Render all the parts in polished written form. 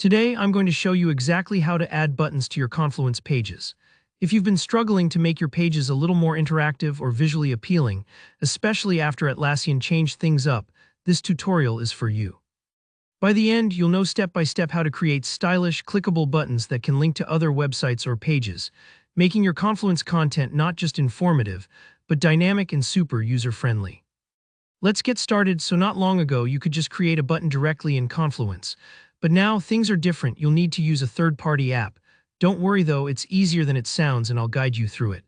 Today, I'm going to show you exactly how to add buttons to your Confluence pages. If you've been struggling to make your pages a little more interactive or visually appealing, especially after Atlassian changed things up, this tutorial is for you. By the end, you'll know step by step how to create stylish, clickable buttons that can link to other websites or pages, making your Confluence content not just informative, but dynamic and super user-friendly. Let's get started. So not long ago, you could just create a button directly in Confluence. But now things are different. You'll need to use a third-party app. Don't worry though, it's easier than it sounds and I'll guide you through it.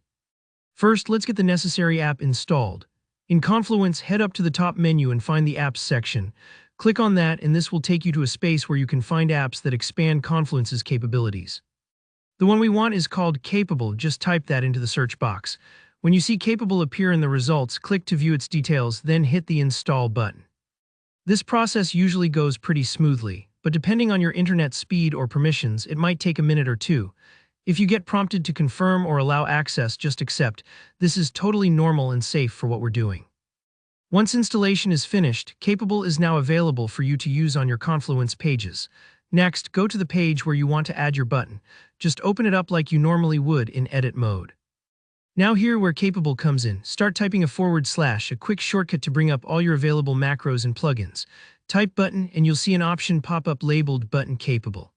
First, let's get the necessary app installed. In Confluence, head up to the top menu and find the Apps section. Click on that and this will take you to a space where you can find apps that expand Confluence's capabilities. The one we want is called Capable. Just type that into the search box. When you see Capable appear in the results, click to view its details, then hit the Install button. This process usually goes pretty smoothly, but depending on your internet speed or permissions, it might take a minute or two. If you get prompted to confirm or allow access, just accept. This is totally normal and safe for what we're doing. Once installation is finished, Capable is now available for you to use on your Confluence pages. Next, go to the page where you want to add your button. Just open it up like you normally would in edit mode. Now here where Capable comes in, start typing a /, a quick shortcut to bring up all your available macros and plugins. Type button and you'll see an option pop up labeled Button Capable.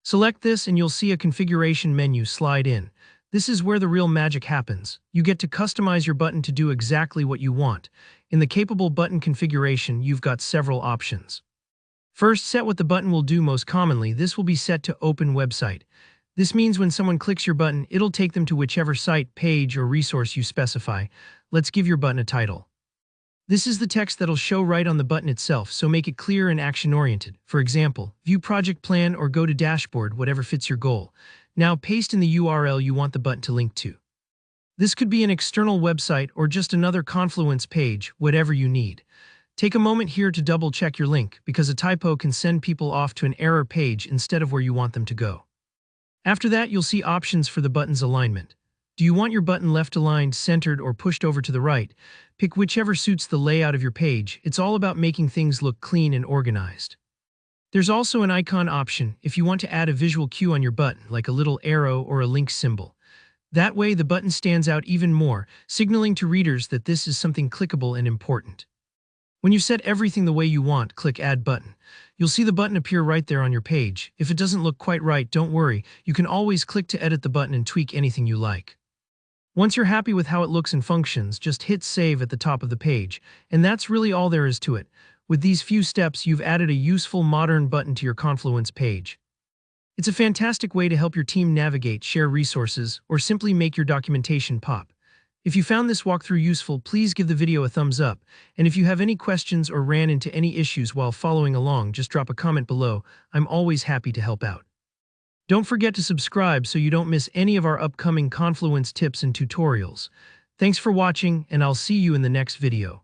Select this and you'll see a configuration menu slide in. This is where the real magic happens. You get to customize your button to do exactly what you want. In the Capable button configuration, you've got several options. First, set what the button will do most commonly. This will be set to Open Website. This means when someone clicks your button, it'll take them to whichever site, page, or resource you specify. Let's give your button a title. This is the text that'll show right on the button itself, so make it clear and action-oriented. For example, View Project Plan or Go to Dashboard, whatever fits your goal. Now paste in the URL you want the button to link to. This could be an external website or just another Confluence page, whatever you need. Take a moment here to double-check your link, because a typo can send people off to an error page instead of where you want them to go. After that, you'll see options for the button's alignment. Do you want your button left aligned, centered, or pushed over to the right? Pick whichever suits the layout of your page. It's all about making things look clean and organized. There's also an icon option if you want to add a visual cue on your button, like a little arrow or a link symbol. That way, the button stands out even more, signaling to readers that this is something clickable and important. When you set everything the way you want, click Add Button. You'll see the button appear right there on your page. If it doesn't look quite right, don't worry. You can always click to edit the button and tweak anything you like. Once you're happy with how it looks and functions, just hit Save at the top of the page. And that's really all there is to it. With these few steps, you've added a useful modern button to your Confluence page. It's a fantastic way to help your team navigate, share resources, or simply make your documentation pop. If you found this walkthrough useful, please give the video a thumbs up. And if you have any questions or ran into any issues while following along, just drop a comment below. I'm always happy to help out. Don't forget to subscribe so you don't miss any of our upcoming Confluence tips and tutorials. Thanks for watching, and I'll see you in the next video.